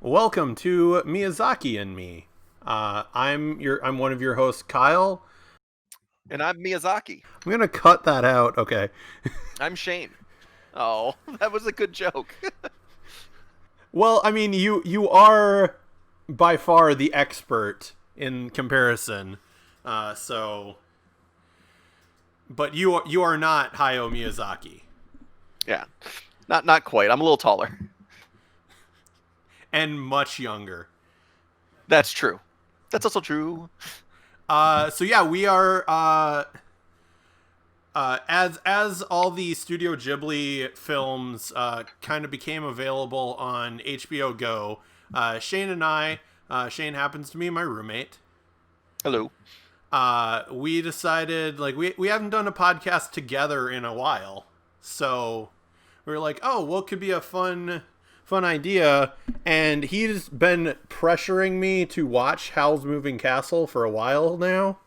Welcome to Miyazaki and Me. I'm one of your hosts, Kyle. And I'm Miyazaki. I'm gonna cut that out. Okay. I'm Shane. Oh, that was a good joke. Well, I mean, you are by far the expert in comparison. So, but you are not Hayao Miyazaki, Yeah, not quite. I'm a little taller. and much younger. That's true. That's also true. So yeah, we are. As all the Studio Ghibli films kind of became available on HBO Go, Shane and I, Shane happens to be my roommate. Hello. We decided we haven't done a podcast together in a while, so we were like, oh, what could be a fun idea? And he's been pressuring me to watch Howl's Moving Castle for a while now.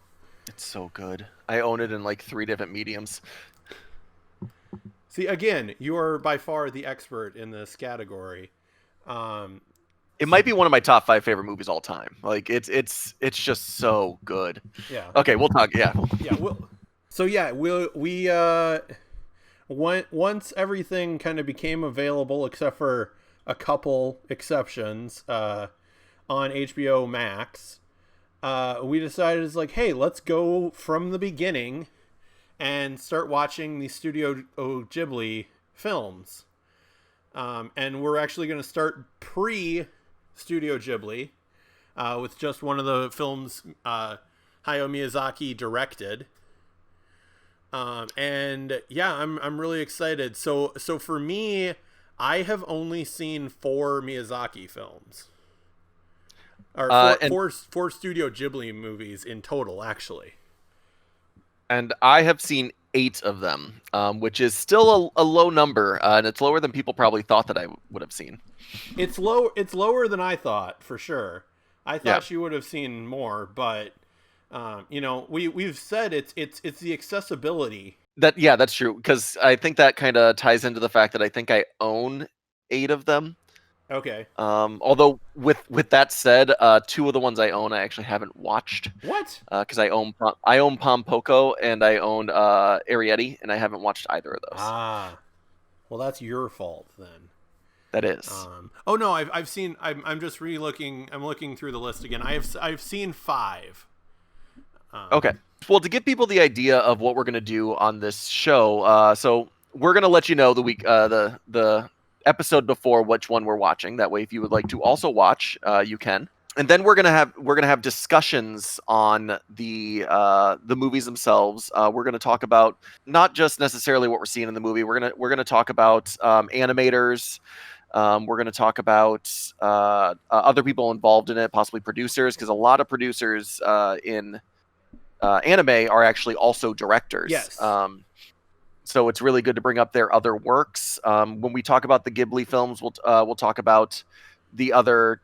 It's so good. I own it in like 3 different mediums. See, again, you are by far the expert in this category. It might be one of my top 5 favorite movies all time. Like it's just so good. Yeah. Okay, we'll talk. Yeah. Yeah. Once everything kind of became available, except for a couple exceptions, on HBOMax, we decided it's like, hey, let's go from the beginning and start watching the Studio Ghibli films. And we're actually going to start pre-Studio Ghibli with just one of the films Hayao Miyazaki directed. And yeah, I'm really excited. So for me, I have only seen 4 Miyazaki films. Or four Studio Ghibli movies in total, actually. And I have seen 8 of them, which is still a low number, and it's lower than people probably thought that I would have seen. It's lower than I thought, for sure. I thought you would have seen more, but we've said it's the accessibility. That's true, because I think that kind of ties into the fact that I think I own 8 of them. Okay. Although with that said, 2 of the ones I own I actually haven't watched. What? Because I own Pompoko and I own Arrietty, and I haven't watched either of those. Ah, well, that's your fault then. That is. Oh no, I've seen. I'm just re-looking. I'm looking through the list again. I've seen 5. Okay. Well, to give people the idea of what we're gonna do on this show, so we're gonna let you know the episode before which one we're watching. That way, if you would like to also watch, you can. And then we're gonna have discussions on the movies themselves. We're gonna talk about not just necessarily what we're seeing in the movie. We're gonna talk about animators. We're gonna talk about other people involved in it, possibly producers, because a lot of producers in anime are actually also directors. Yes. So it's really good to bring up their other works. When we talk about the Ghibli films, we'll talk about the other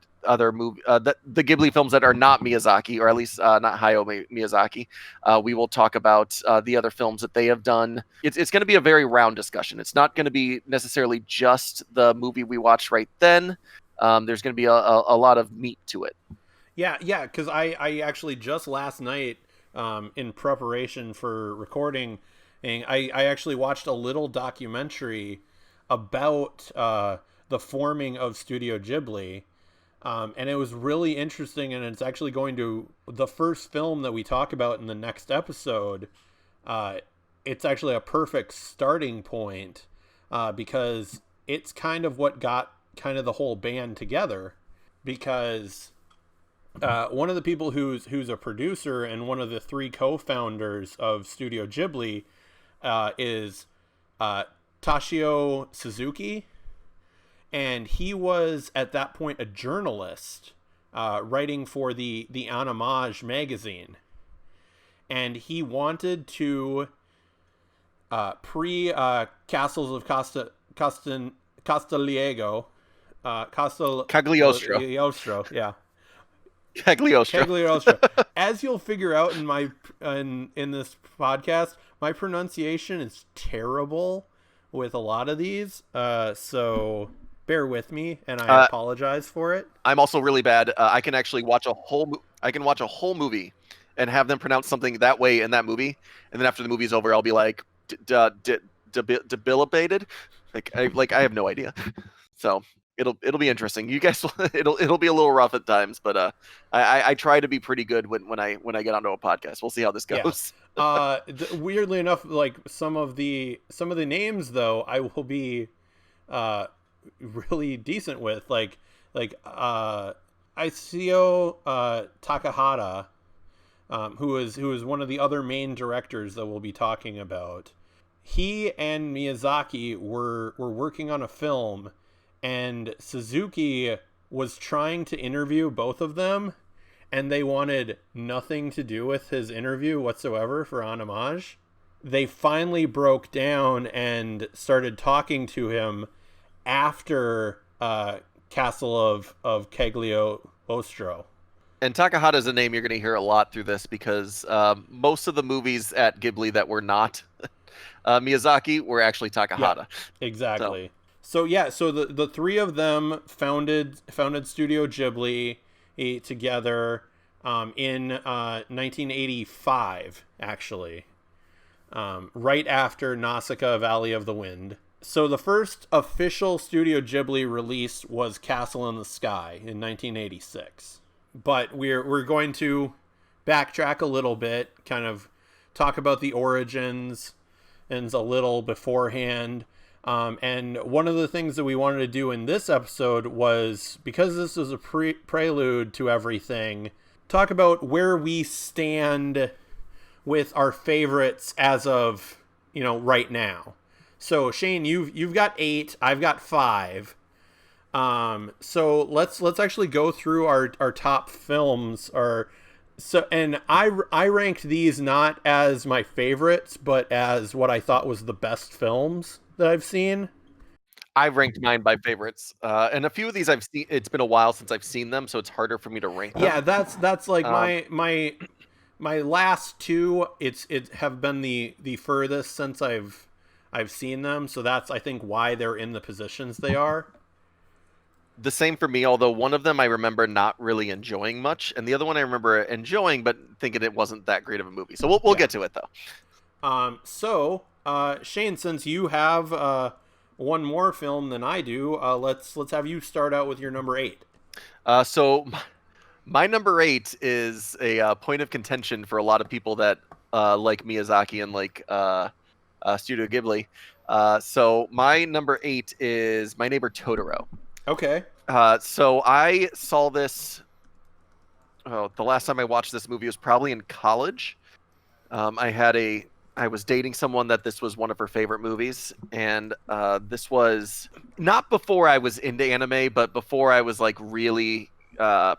movie, the Ghibli films that are not Miyazaki, or at least not Hayao Miyazaki. We will talk about the other films that they have done. It's going to be a very round discussion. It's not going to be necessarily just the movie we watched right then. There's going to be a lot of meat to it. Yeah, because I actually just last night, in preparation for recording, and I actually watched a little documentary about the forming of Studio Ghibli, and it was really interesting, and it's actually going to, the first film that we talk about in the next episode, it's actually a perfect starting point, because it's kind of what got kind of the whole band together, because one of the people who's a producer and one of the 3 co-founders of Studio Ghibli is Toshio Suzuki, and he was at that point a journalist writing for the Animage magazine, and he wanted to pre Castles of Castigliostro, yeah. Cagliostro. As you'll figure out in this podcast, my pronunciation is terrible with a lot of these. So bear with me, and I apologize for it. I'm also really bad. I can actually watch a whole movie and have them pronounce something that way in that movie, and then after the movie's over, I'll be like debilitated. I have no idea. So it'll be interesting. You guys, it'll be a little rough at times, but I try to be pretty good when I get onto a podcast. We'll see how this goes. Yeah. Weirdly enough, like some of the names though, I will be really decent with, like Isio Takahata, who is one of the other main directors that we'll be talking about. He and Miyazaki were working on a film, and Suzuki was trying to interview both of them, and they wanted nothing to do with his interview whatsoever for En Hommage. They finally broke down and started talking to him after Castle of Cagliostro. And Takahata is a name you're going to hear a lot through this, because most of the movies at Ghibli that were not Miyazaki were actually Takahata. Yeah, exactly. So the three of them founded Studio Ghibli together in 1985, actually, right after Nausicaä, Valley of the Wind. So the first official Studio Ghibli release was Castle in the Sky in 1986. But we're going to backtrack a little bit, kind of talk about the origins and a little beforehand. And one of the things that we wanted to do in this episode was, because this is a prelude to everything, talk about where we stand with our favorites as of, right now. So Shane, you've got 8, I've got 5. So let's actually go through our top films. And I ranked these not as my favorites, but as what I thought was the best films that I've seen. I ranked mine by favorites, and a few of these I've seen. It's been a while since I've seen them, so it's harder for me to rank them. Yeah, that's like my last 2. It have been the furthest since I've seen them, so that's, I think, why they're in the positions they are. The same for me, although one of them I remember not really enjoying much, and the other one I remember enjoying, but thinking it wasn't that great of a movie. So we'll get to it, though. Shane, since you have one more film than I do, let's have you start out with your number 8. So my number 8 is a point of contention for a lot of people that like Miyazaki and like Studio Ghibli. So my number 8 is My Neighbor Totoro. Okay. So I saw this. The last time I watched this movie was probably in college. I was dating someone that this was one of her favorite movies, and this was not before I was into anime, but before I was like really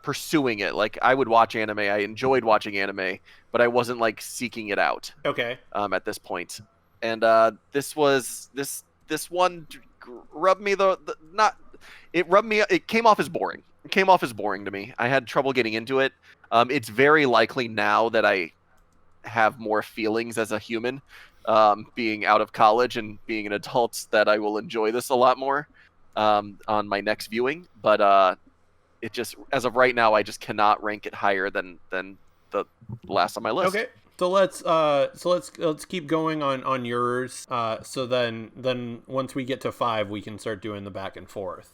pursuing it. Like, I would watch anime, I enjoyed watching anime, but I wasn't like seeking it out. Okay. At this point, and this one rubbed me it came off as boring. It came off as boring to me. I had trouble getting into it. It's very likely now that I have more feelings as a human, being out of college and being an adult, that I will enjoy this a lot more on my next viewing. But it just, as of right now, I just cannot rank it higher than the last on my list. Okay. So let's keep going on yours. So then once we get to 5, we can start doing the back and forth.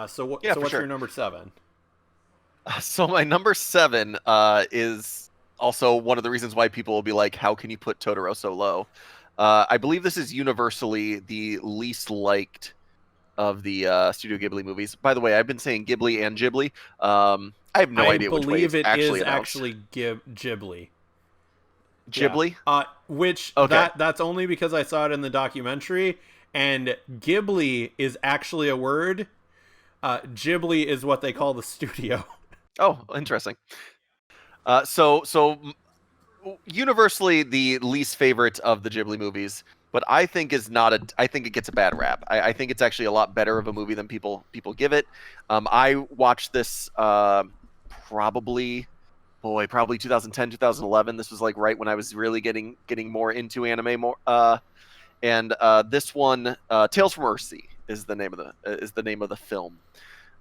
So what's your number 7? So my number 7 is also one of the reasons why people will be like, how can you put Totoro so low? I believe this is universally the least liked of the Studio Ghibli movies. By the way, I've been saying Ghibli and Ghibli. I have no idea which way it's actually announced. Ghibli. Ghibli? Yeah. Which, okay. That's only because I saw it in the documentary, and Ghibli is actually a word. Ghibli is what they call the studio. Oh, interesting. So universally the least favorite of the Ghibli movies, but I think I think it gets a bad rap. I think it's actually a lot better of a movie than people give it. I watched this probably 2010, 2011. This was like right when I was really getting more into anime And this one, Tales from Earthsea, is the name of the film.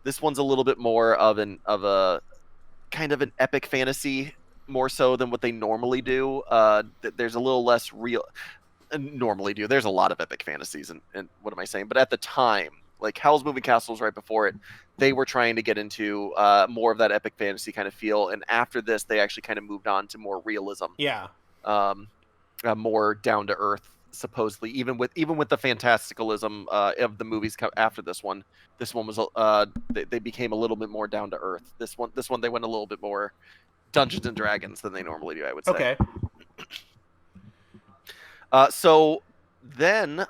This one's a little bit more of a kind of an epic fantasy, more so than what they normally do. There's a little less real. Normally do. There's a lot of epic fantasies, and what am I saying? But at the time, like Howl's Moving Castle was right before it, they were trying to get into more of that epic fantasy kind of feel. And after this, they actually kind of moved on to more realism. Yeah. More down to earth, supposedly, even with the fantasticalism of the movies after this one. This one was they became a little bit more down to earth. This one they went a little bit more Dungeons and Dragons than they normally do, I would say. Okay. So then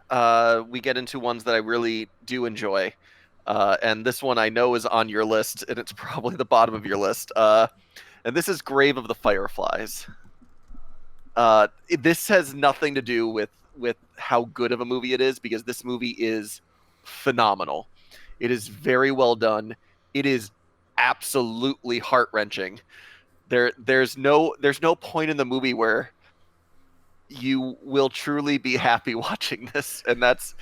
we get into ones that I really do enjoy, and this one I know is on your list, and it's probably the bottom of your list. And this is Grave of the Fireflies. This has nothing to do with how good of a movie it is, because this movie is phenomenal. It is very well done. It is absolutely heart-wrenching. There's no point in the movie where you will truly be happy watching this, and that's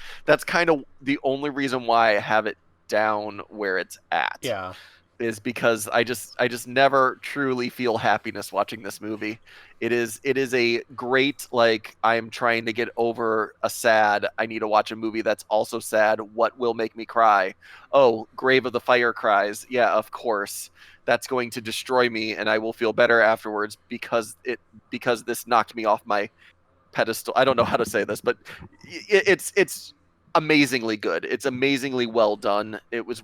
kind of the only reason why I have it down where it's at. Yeah. Is because I just never truly feel happiness watching this movie. It is a great, like, I'm trying to get over a sad, I need to watch a movie that's also sad. What will make me cry? Oh, Grave of the Fireflies. Yeah, of course. That's going to destroy me, and I will feel better afterwards because this knocked me off my pedestal. I don't know how to say this, but it's amazingly good. It's amazingly well done. It was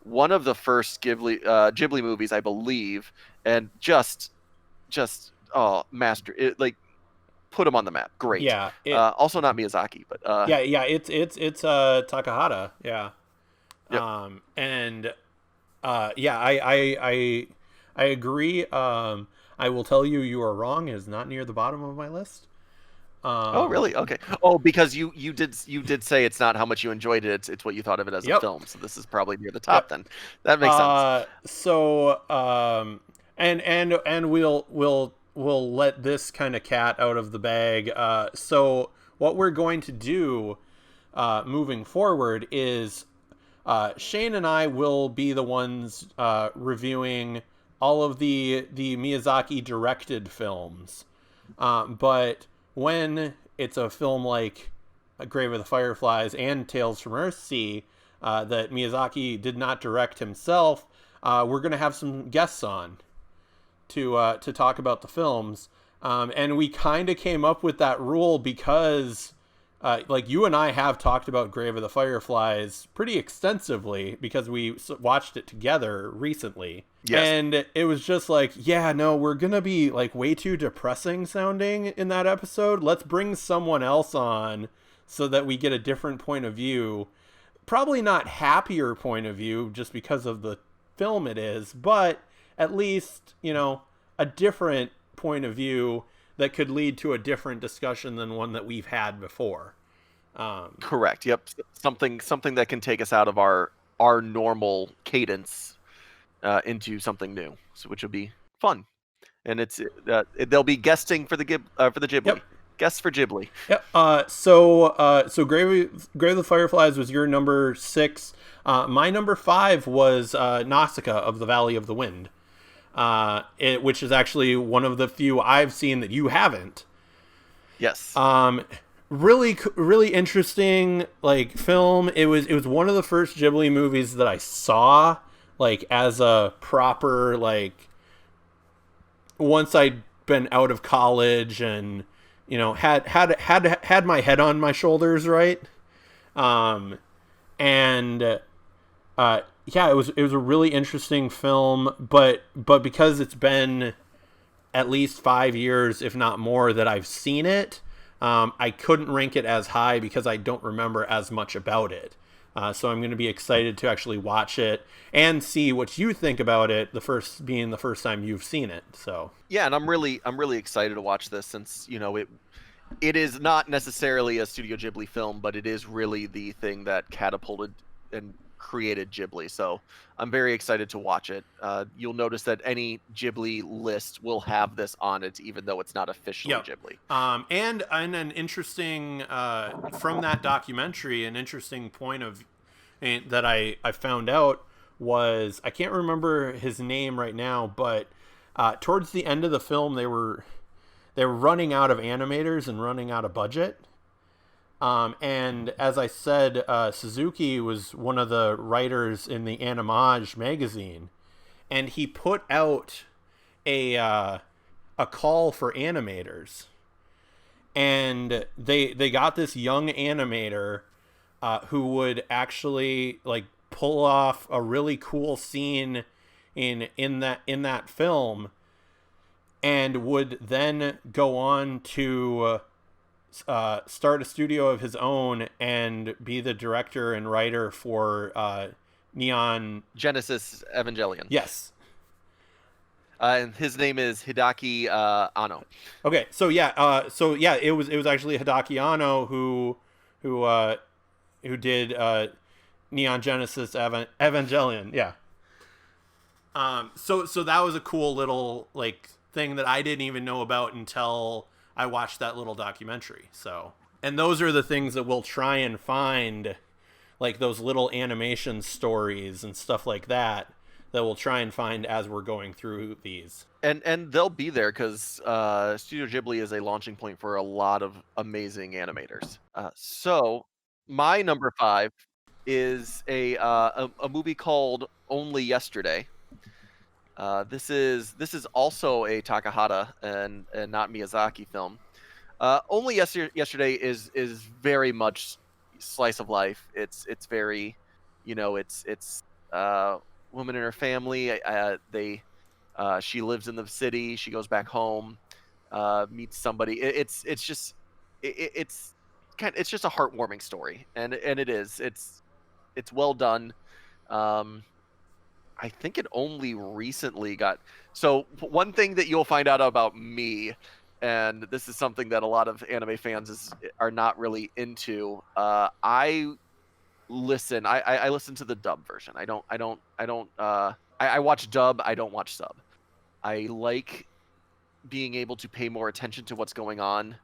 one of the first Ghibli movies, I believe, and just master it, like put him on the map. Great. Yeah. Also not Miyazaki, but yeah. It's Takahata. Yeah. Yep. And yeah, I agree. I will tell you, you are wrong. It is not near the bottom of my list. Oh, really? Okay. Oh, because you did say it's not how much you enjoyed it. It's what you thought of it as a film. So this is probably near the top. Then that makes sense. So and we'll let this kind of cat out of the bag. So what we're going to do moving forward is Shane and I will be the ones reviewing all of the Miyazaki directed films, but when it's a film like Grave of the Fireflies and Tales from Earthsea that Miyazaki did not direct himself, we're going to have some guests on to talk about the films. And we kind of came up with that rule because like you and I have talked about Grave of the Fireflies pretty extensively because we watched it together recently. Yes. And it was just like, yeah, no, we're going to be like way too depressing sounding in that episode. Let's bring someone else on so that we get a different point of view. Probably not happier point of view just because of the film it is, but at least, you know, a different point of view that could lead to a different discussion than one that we've had before. Correct. Yep. Something that can take us out of our normal cadence into something new, so which will be fun. And it's they'll be guesting for the Ghibli. Yep. Guests for Ghibli. Yep. So Grave of the Fireflies was your number 6. My number 5 was Nausicaä of the Valley of the Wind. Which is actually one of the few I've seen that you haven't. Yes. Really interesting like film. It was one of the first Ghibli movies that I saw like as a proper like once I'd been out of college and you know had my head on my shoulders, right? Yeah, it was a really interesting film, but because it's been at least 5 years, if not more, that I've seen it, I couldn't rank it as high because I don't remember as much about it. So I'm going to be excited to actually watch it and see what you think about it. The first time you've seen it. So yeah, and I'm really excited to watch this since you know it is not necessarily a Studio Ghibli film, but it is really the thing that catapulted and created Ghibli. So I'm very excited to watch it. You'll notice that any Ghibli list will have this on it, even though it's not officially Yep. Ghibli. And an interesting from that documentary, an interesting point of that I found out was, I can't remember his name right now, but towards the end of the film they were running out of animators and running out of budget. And as I said, Suzuki was one of the writers in the Animage magazine, and he put out a call for animators, and they got this young animator who would actually like pull off a really cool scene in that film, and would then go on to start a studio of his own and be the director and writer for Neon Genesis Evangelion. Yes. And his name is Hideaki Anno. Okay, so it was actually Hideaki Anno who did Neon Genesis Evangelion. Yeah. So that was a cool little like thing that I didn't even know about until I watched that little documentary. So, and those are the things that we'll try and find, like those little animation stories and stuff like that we'll try and find as we're going through these. And they'll be there because Studio Ghibli is a launching point for a lot of amazing animators. So my number 5 is a movie called Only Yesterday. This is also a Takahata and not Miyazaki film. Only Yesterday is very much slice of life. It's very, it's woman and her family. She lives in the city. She goes back home, meets somebody. It's just it's just a heartwarming story, and it is. It's well done. I think it only recently got. So one thing that you'll find out about me, and this is something that a lot of anime fans are not really into. I listen to the dub version. I watch dub. I don't watch sub. I like being able to pay more attention to what's going on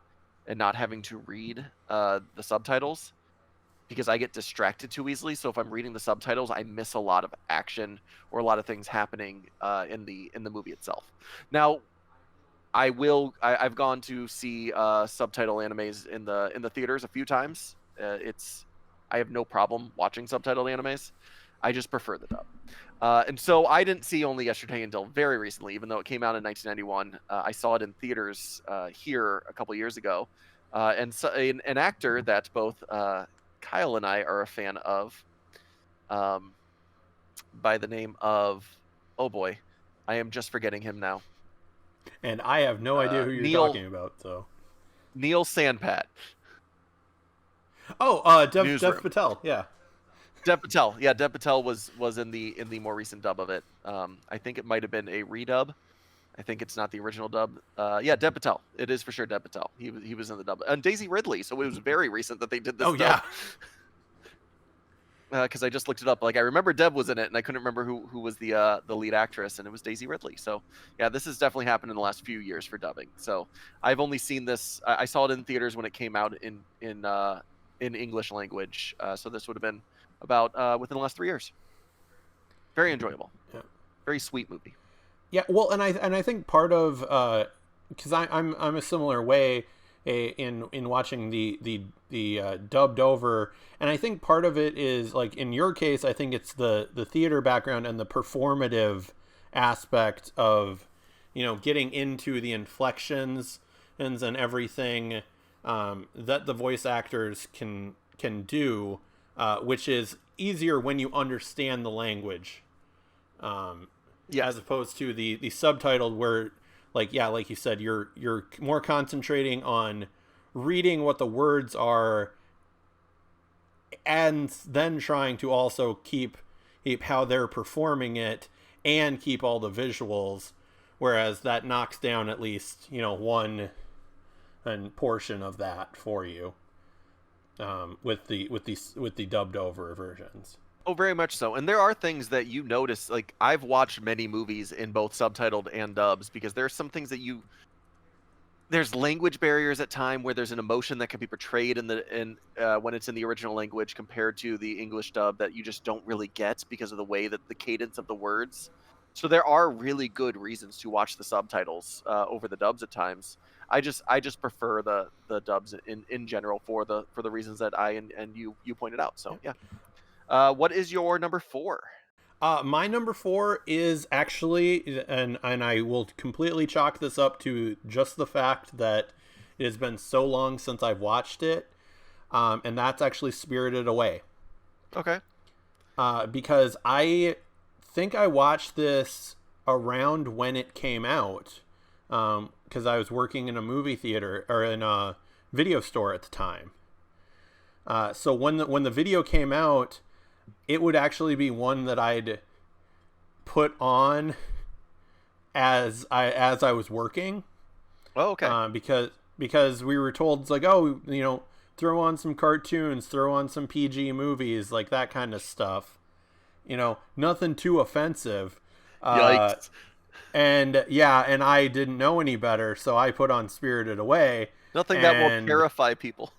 and not having to read the subtitles, because I get distracted too easily. So if I'm reading the subtitles, I miss a lot of action or a lot of things happening in the movie itself. Now, I've gone to see subtitle animes in the theaters a few times. I have no problem watching subtitled animes. I just prefer the dub. And so I didn't see Only Yesterday until very recently, even though it came out in 1991. I saw it in theaters here a couple years ago. And so an actor that both Kyle and I are a fan of, by the name of, oh boy, I am just forgetting him now. And I have no idea who you're talking about. So Neil Sandpat. Oh, Dev Patel. Yeah. Dev Patel. Yeah, Dev Patel was in the more recent dub of it. I think it might have been a redub. I think it's not the original dub. Yeah, Dev Patel. It is for sure Dev Patel. He was in the dub. And Daisy Ridley. So it was very recent that they did this. Oh, yeah. Because I just looked it up. Like, I remember Deb was in it, and I couldn't remember who was the lead actress, and it was Daisy Ridley. So yeah, this has definitely happened in the last few years for dubbing. So I've only seen this. I saw it in theaters when it came out in English language. So this would have been about within the last 3 years. Very enjoyable. Yeah. Very sweet movie. Yeah. Well, and I think part of because I'm a similar way in watching the dubbed over, and I think part of it is, like in your case, I think it's the theater background and the performative aspect of, getting into the inflections and everything that the voice actors can do, which is easier when you understand the language, as opposed to the subtitled, where like you said, you're more concentrating on reading what the words are, and then trying to also keep how they're performing it and keep all the visuals, whereas that knocks down at least one portion of that for you with the dubbed over versions. Oh, very much so. And there are things that you notice. Like I've watched many movies in both subtitled and dubs because there are some things that there's language barriers at time where there's an emotion that can be portrayed when it's in the original language compared to the English dub that you just don't really get because of the way that the cadence of the words. So there are really good reasons to watch the subtitles over the dubs at times. I just prefer the dubs in general for the reasons that I and you pointed out. So yeah. What is your number 4? My number 4 is actually, and I will completely chalk this up to just the fact that it has been so long since I've watched it, and that's actually Spirited Away. Okay. Because I think I watched this around when it came out, because I was working in a movie theater or in a video store at the time. So when the video came out, it would actually be one that I'd put on as I was working. Oh, okay. Because we were told, it's like, oh, throw on some cartoons, throw on some PG movies, like that kind of stuff. Nothing too offensive. Yikes. And I didn't know any better, so I put on Spirited Away. Nothing that will terrify people.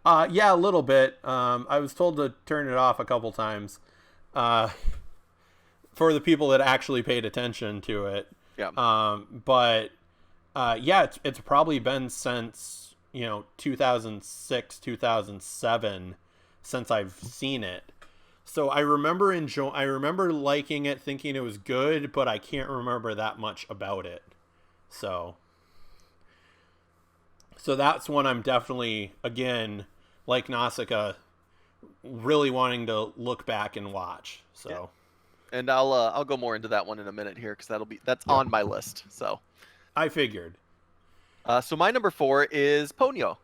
Yeah, a little bit. I was told to turn it off a couple times. For the people that actually paid attention to it. Yeah. But it's probably been since 2006, 2007 since I've seen it. So I remember liking it, thinking it was good, but I can't remember that much about it. So that's one I'm definitely, again, like Nausicaä, really wanting to look back and watch. So, yeah. And I'll go more into that one in a minute here because that's on my list. So, I figured. So my number 4 is Ponyo.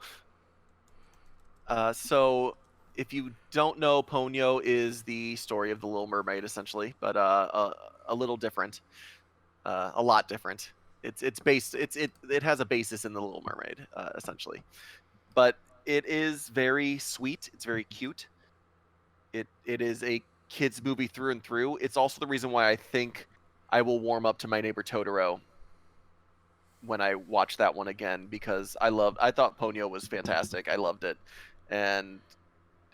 So if you don't know, Ponyo is the story of the Little Mermaid, essentially, but a little different, a lot different. It has a basis in the Little Mermaid, essentially, but it is very sweet. It's very cute. It is a kids movie through and through. It's also the reason why I think I will warm up to My Neighbor Totoro when I watch that one again, because I thought Ponyo was fantastic. I loved it, and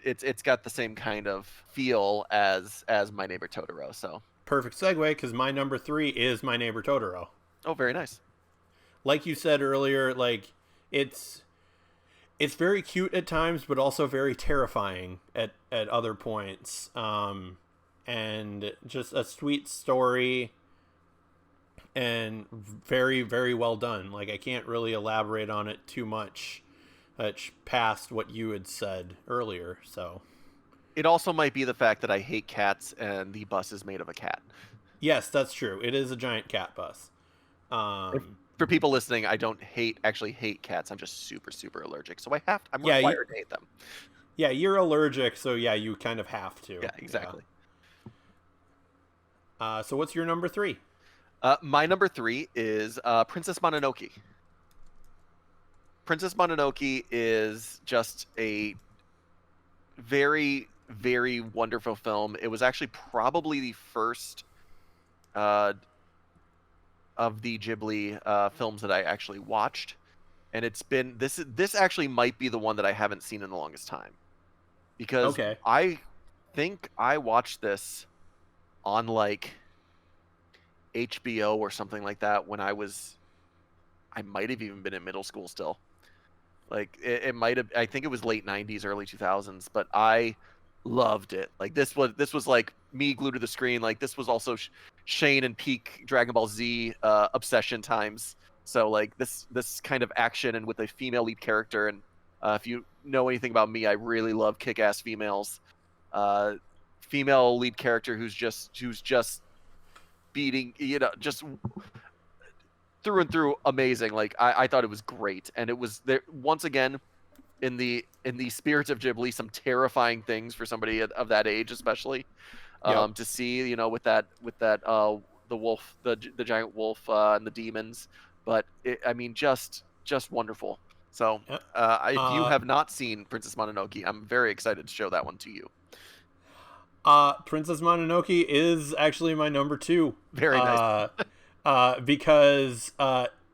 it's got the same kind of feel as My Neighbor Totoro. So perfect segue, because my number 3 is My Neighbor Totoro. Oh, very nice. Like you said earlier, like it's very cute at times, but also very terrifying at other points. And just a sweet story and very, very well done. Like I can't really elaborate on it too much past what you had said earlier. So it also might be the fact that I hate cats and the bus is made of a cat. Yes, that's true. It is a giant cat bus. For people listening, I don't actually hate cats. I'm just super, super allergic. So I'm required to hate them. Yeah, you're allergic, so yeah, you kind of have to. Yeah, exactly. Yeah. So what's your number 3? My number 3 is Princess Mononoke. Princess Mononoke is just a very, very wonderful film. It was actually probably the first of the Ghibli films that I actually watched, and it's been this actually might be the one that I haven't seen in the longest time, because I think I watched this on like HBO or something like that when I might have even been in middle school still. Like it might have, I think it was late 90s, early 2000s, but I loved it. Like this was like me glued to the screen. Like this was also Shane and peak Dragon Ball Z obsession times. So like this kind of action and with a female lead character. And if you know anything about me, I really love kick-ass females. Female lead character who's just beating, just through and through amazing. Like I thought it was great, and it was there once again in the spirit of Ghibli, some terrifying things for somebody of that age, especially to see, with that the wolf, the giant wolf and the demons. But just wonderful. So if you have not seen Princess Mononoke, I'm very excited to show that one to you. Princess Mononoke is actually my number 2. Very nice. Because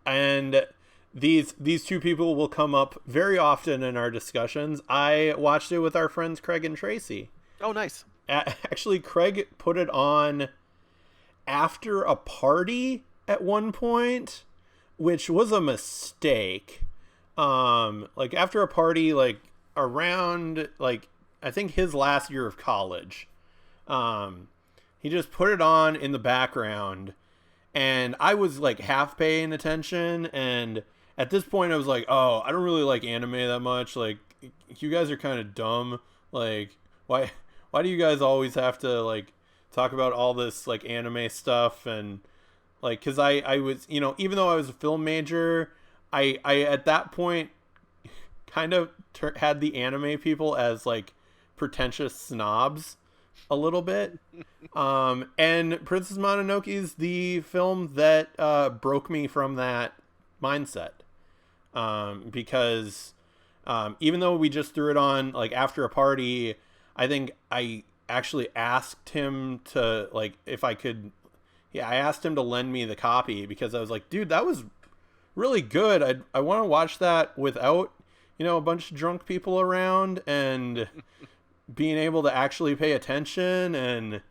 and these two people will come up very often in our discussions. I watched it with our friends Craig and Tracy. Oh, nice. Actually, Craig put it on after a party at one point, which was a mistake. Like after a party, like around like I think his last year of college. He just put it on in the background, and I was like half paying attention, and at this point I was like, oh, I don't really like anime that much. Like, you guys are kind of dumb. Like, why do you guys always have to like talk about all this like anime stuff? And like, because I was, even though I was a film major, I at that point kind of had the anime people as like pretentious snobs a little bit. And Princess Mononoke is the film that broke me from that mindset. Because even though we just threw it on like after a party, I think I actually asked him to like if I could. Yeah, I asked him to lend me the copy because I was like, dude, that was really good. I want to watch that without a bunch of drunk people around and being able to actually pay attention, and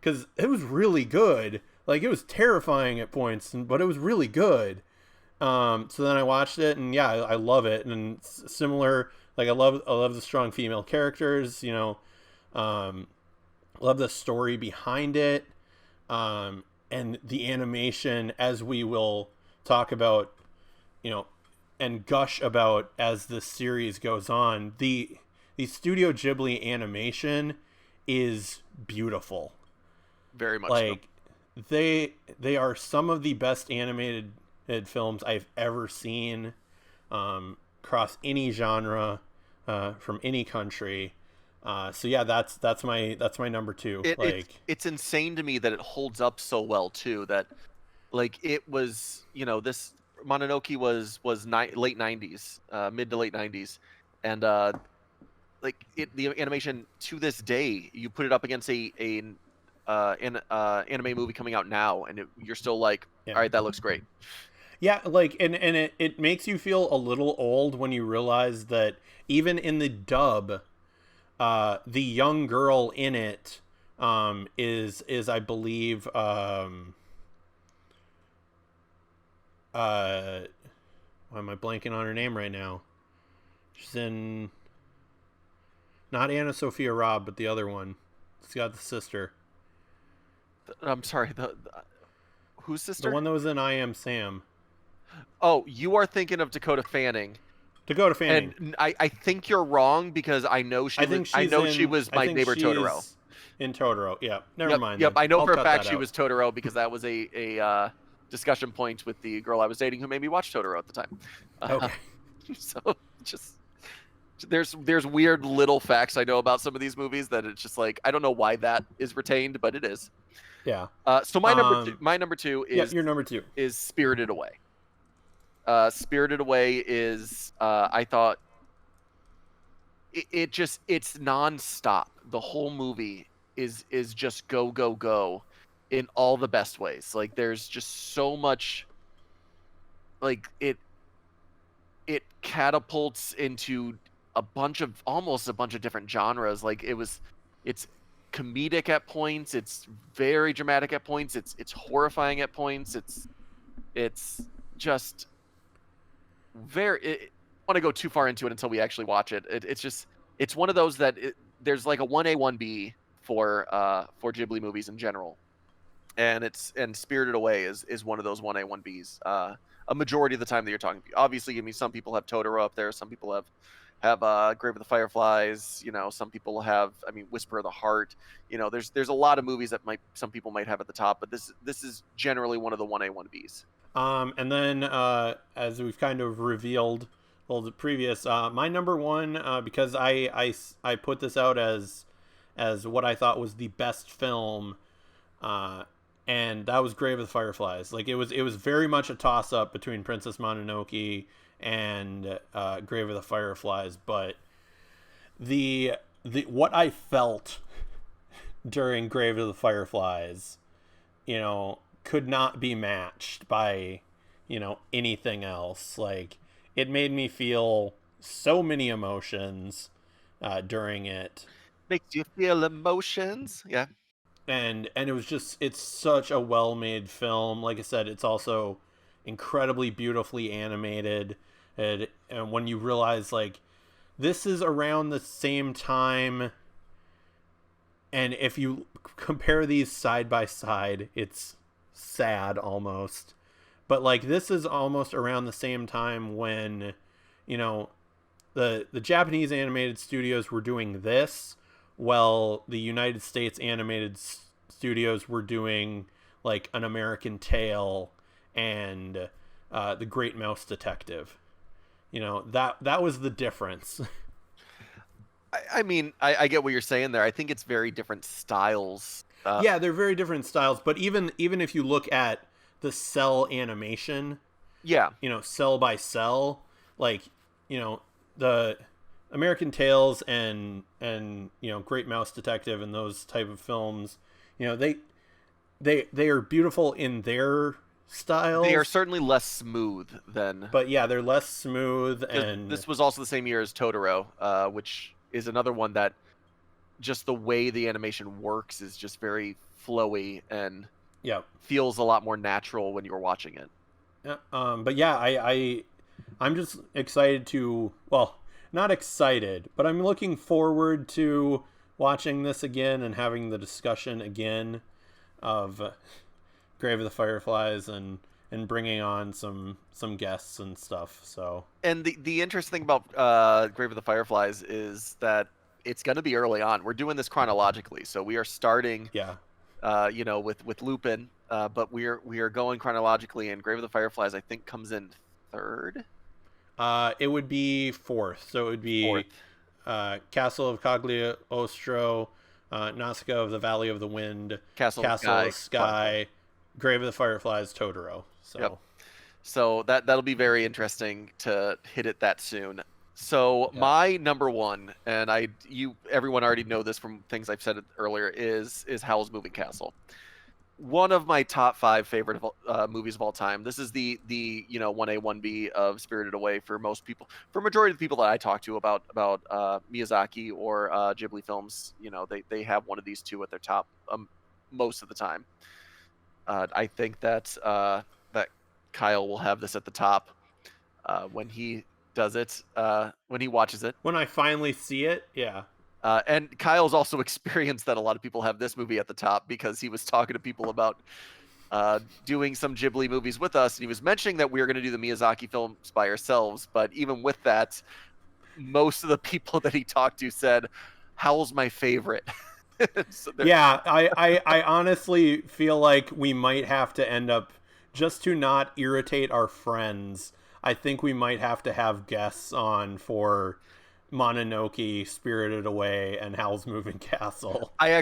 because it was really good. Like, it was terrifying at points, but it was really good. So then I watched it, and yeah, I love it. And it's similar, like I love the strong female characters. Love the story behind it, and the animation, as we will talk about, and gush about as the series goes on. The Studio Ghibli animation is beautiful. Very much like so. They are some of the best animated films I've ever seen, across any genre, from any country. So yeah, that's my number 2. It's insane to me that it holds up so well too. That like it was, this Mononoke was late 90s, mid to late 90s, and the animation to this day, you put it up against an anime movie coming out now, and you're still like, all right, that looks great. Yeah, like and it makes you feel a little old when you realize that even in the dub, the young girl in it is I believe why am I blanking on her name right now? She's in not Anna Sophia Robb, but the other one. It's got the sister. I'm sorry, whose sister? The one that was in I Am Sam. Oh, you are thinking of Dakota Fanning. Dakota Fanning. And I think you're wrong because I know she was my Neighbor Totoro. In Totoro, yeah. Never mind. Yep, I know for a fact she was Totoro because that was a discussion point with the girl I was dating who made me watch Totoro at the time. Okay. So just there's weird little facts I know about some of these movies that it's just like I don't know why that is retained, but it is. Yeah. So my number two is your number 2 is Spirited Away. Spirited Away is I thought it's nonstop. The whole movie is just go in all the best ways. Like there's just so much, like it catapults into almost a bunch of different genres. Like it's comedic at points, it's very dramatic at points, it's horrifying at points, it's just very. I don't want to go too far into it until we actually watch it. It's one of those that there's like a 1A 1B for Ghibli movies in general, and Spirited Away is one of those 1A 1Bs. A majority of the time that you're talking. Obviously, I mean, some people have Totoro up there, some people have Grave of the Fireflies. Some people have, I mean, Whisper of the Heart. There's a lot of movies that some people might have at the top, but this is generally one of the 1A 1Bs. And then as we've kind of revealed, the previous, my number 1, because I put this out as what I thought was the best film, and that was Grave of the Fireflies. Like it was very much a toss up between Princess Mononoke and Grave of the Fireflies, but the what I felt during Grave of the Fireflies, could not be matched by, anything else. Like, it made me feel so many emotions during it. Makes you feel emotions. Yeah. And it's such a well-made film. Like I said, it's also incredibly beautifully animated. And when you realize, like, this is around the same time, and if you compare these side by side, it's sad almost. But like, this is almost around the same time when, you know, the Japanese animated studios were doing this, while the United States animated studios were doing like An American Tail and The Great Mouse Detective. That was the difference. I mean, I get what you're saying there. I think it's very different styles. Yeah, they're very different styles. But even if you look at the cell animation, yeah, cell by cell, like, the American Tales and Great Mouse Detective and those type of films, they are beautiful in their styles. They are certainly less smooth than. But yeah, they're less smooth. And this was also the same year as Totoro, which is another one that just the way the animation works is just very flowy and feels a lot more natural when you're watching it. But yeah, I'm just excited to, well, not excited, but I'm looking forward to watching this again and having the discussion again of Grave of the Fireflies and bringing on some guests and stuff. So, and the interesting thing about Grave of the Fireflies is that it's going to be early on. We're doing this chronologically, so we are starting with Lupin, but we are going chronologically, and Grave of the Fireflies I think comes in third. It would be fourth, so it would be Castle of Cagliostro, Nausicaä of the Valley of the Wind, Castle of Sky, Grave of the Fireflies, Totoro. So that'll be very interesting to hit it that soon. So my number one, and everyone already know this from things I've said earlier, is Howl's Moving Castle. One of my top 5 favorite movies of all time. This is the 1A 1B of Spirited Away for most people. For majority of the people that I talk to about Miyazaki or Ghibli films, they have one of these two at their top most of the time. I think that Kyle will have this at the top when he does it, when he watches it. When I finally see it, yeah. And Kyle's also experienced that a lot of people have this movie at the top because he was talking to people about doing some Ghibli movies with us, and he was mentioning that we were going to do the Miyazaki films by ourselves. But even with that, most of the people that he talked to said, Howl's my favorite. So yeah, I honestly feel like we might have to end up, just to not irritate our friends, I think we might have to have guests on for Mononoke, Spirited Away, and Howl's Moving Castle. I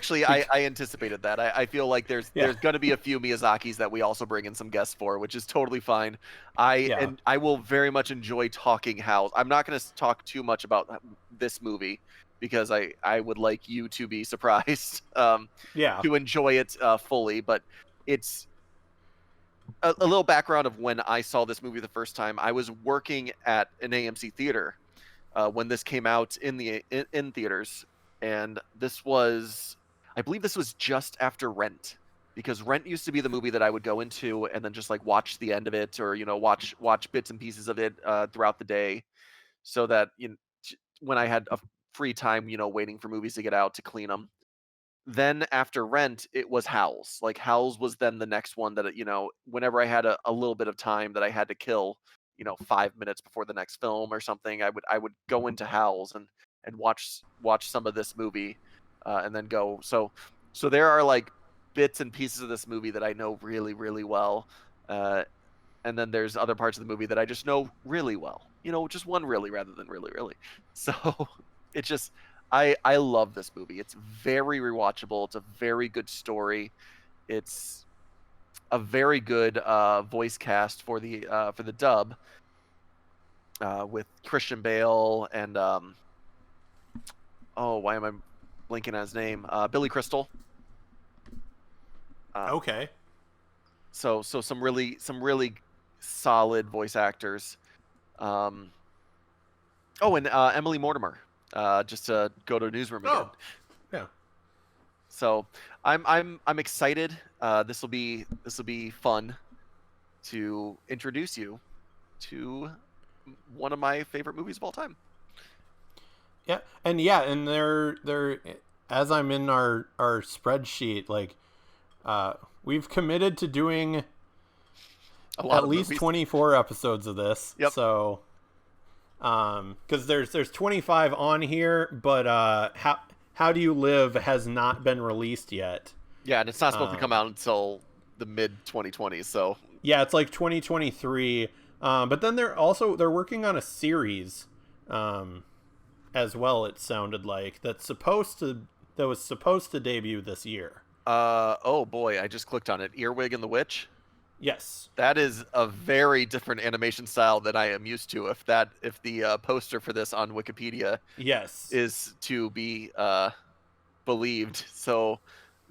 anticipated that. I feel like there's going to be a few Miyazakis that we also bring in some guests for, which is totally fine. And I will very much enjoy talking Howl. I'm not going to talk too much about this movie because I would like you to be surprised to enjoy it fully. But it's a little background of when I saw this movie the first time. I was working at an AMC theater when this came out in theaters, and I believe this was just after Rent, because Rent used to be the movie that I would go into and then just like watch the end of it, or watch bits and pieces of it throughout the day, so that when I had a free time, waiting for movies to get out to clean them. Then after Rent, it was Howl's. Like Howl's was then the next one that whenever I had a little bit of time that I had to kill, 5 minutes before the next film or something, I would go into Howl's and watch some of this movie, and then go. So there are like bits and pieces of this movie that I know really, really well, and then there's other parts of the movie that I just know really well. Just one really rather than really, really. So it's just. I love this movie. It's very rewatchable. It's a very good story. It's a very good voice cast for the dub, with Christian Bale and why am I blinking on his name? Billy Crystal. Okay. So some really solid voice actors. Um, oh, and Emily Mortimer, just to go to Newsroom again. Oh, yeah. So I'm excited. This will be fun to introduce you to one of my favorite movies of all time. And they're as I'm in our spreadsheet, like we've committed to doing A lot at of least movies. 24 episodes of this. Yep. So because there's 25 on here, but How Do You Live has not been released yet. Yeah, and it's not supposed to come out until the mid 2020s. So yeah, it's like 2023. But then they're working on a series as well. It sounded like that was supposed to debut this year. oh boy, I just clicked on it. Earwig and the Witch. Yes. That is a very different animation style than I am used to. If the poster for this on Wikipedia Yes. is to be believed, so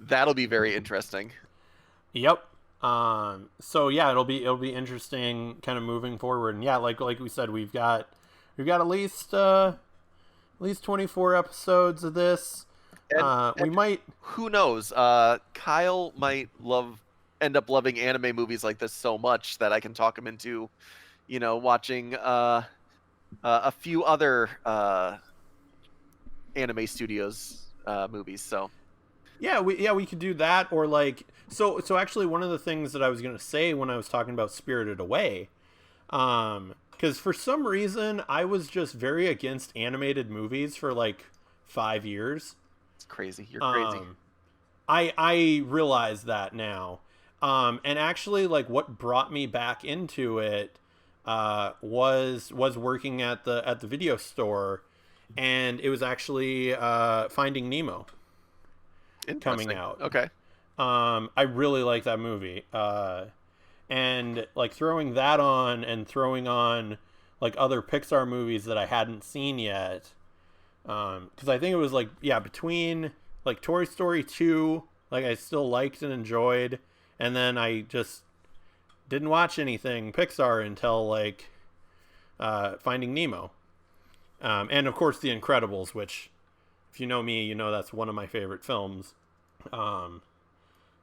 that'll be very interesting. Yep. So yeah, it'll be interesting, kind of moving forward. And yeah, like we said, we've got at least 24 episodes of this. We might. Who knows? Kyle might end up loving anime movies like this so much that I can talk him into, watching a few other anime studios movies. So Yeah, we could do that, or like so actually one of the things that I was gonna say when I was talking about Spirited Away, because for some reason I was just very against animated movies for like 5 years. it's crazy. You're crazy. I realize that now. And actually, like, what brought me back into it was working at the video store, and it was actually Finding Nemo coming out. Okay. I really like that movie, and like throwing that on and throwing on like other Pixar movies that I hadn't seen yet, because I think it was like between like Toy Story 2, like I still liked and enjoyed. And then I just didn't watch anything Pixar until like Finding Nemo, and of course The Incredibles, which, if you know me, you know that's one of my favorite films.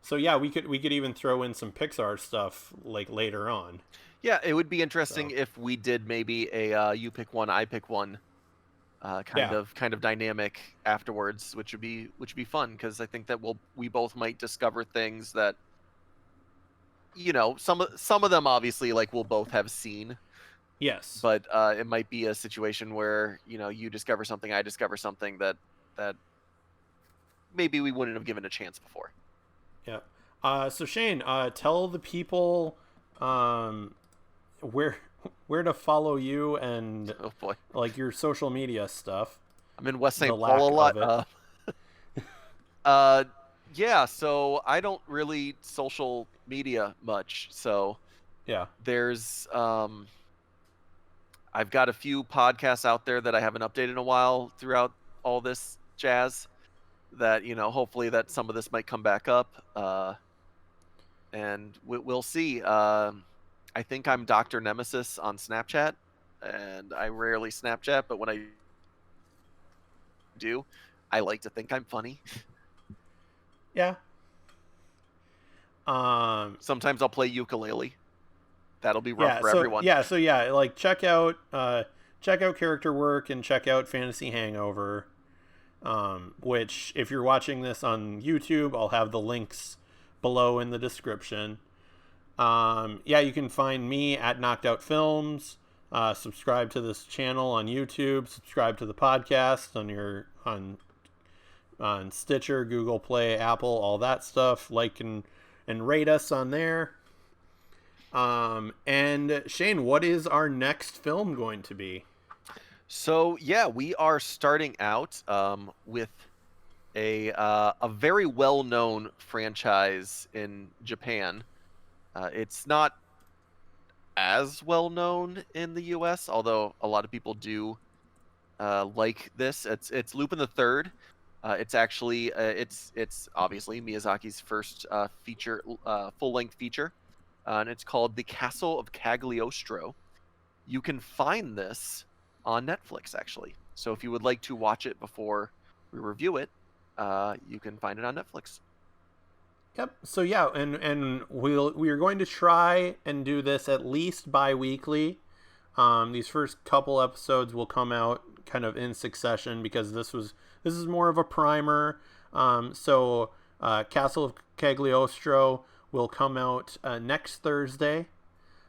So yeah, we could even throw in some Pixar stuff like later on. Yeah, it would be interesting if we did maybe a you pick one, I pick one kind of dynamic afterwards, which would be fun, because I think that we both might discover things that, some of them obviously like we'll both have seen. Yes. But it might be a situation where, you discover something, I discover something that maybe we wouldn't have given a chance before. Yeah. So Shane, tell the people where to follow you and oh boy, like your social media stuff. I'm in West St. Paul a lot. Yeah, so I don't really social media much. So yeah, there's I've got a few podcasts out there that I haven't updated in a while throughout all this jazz, that hopefully that some of this might come back up, and we'll see. I think I'm Dr. Nemesis on Snapchat, and I rarely Snapchat, but when I do, I like to think I'm funny. Yeah. Sometimes I'll play ukulele. That'll be rough for everyone. So like check out Character Work and check out Fantasy Hangover. Which, if you're watching this on YouTube, I'll have the links below in the description. You can find me at Knocked Out Films. Subscribe to this channel on YouTube. Subscribe to the podcast on Stitcher, Google Play, Apple, all that stuff. Like and rate us on there. And Shane, what is our next film going to be? So yeah, we are starting out with a very well-known franchise in Japan. It's not as well known in the U.S., although a lot of people do like this. It's Lupin the Third. It's actually it's obviously Miyazaki's first feature full length feature, and it's called The Castle of Cagliostro. You can find this on Netflix actually. So if you would like to watch it before we review it, you can find it on Netflix. Yep. So yeah, and we are going to try and do this at least bi-weekly. These first couple episodes will come out kind of in succession because this is more of a primer. So Castle of Cagliostro will come out next Thursday,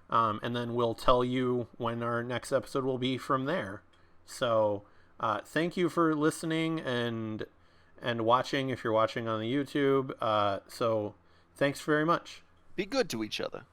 and then we'll tell you when our next episode will be from there. So thank you for listening and watching if you're watching on the YouTube. So thanks very much. Be good to each other.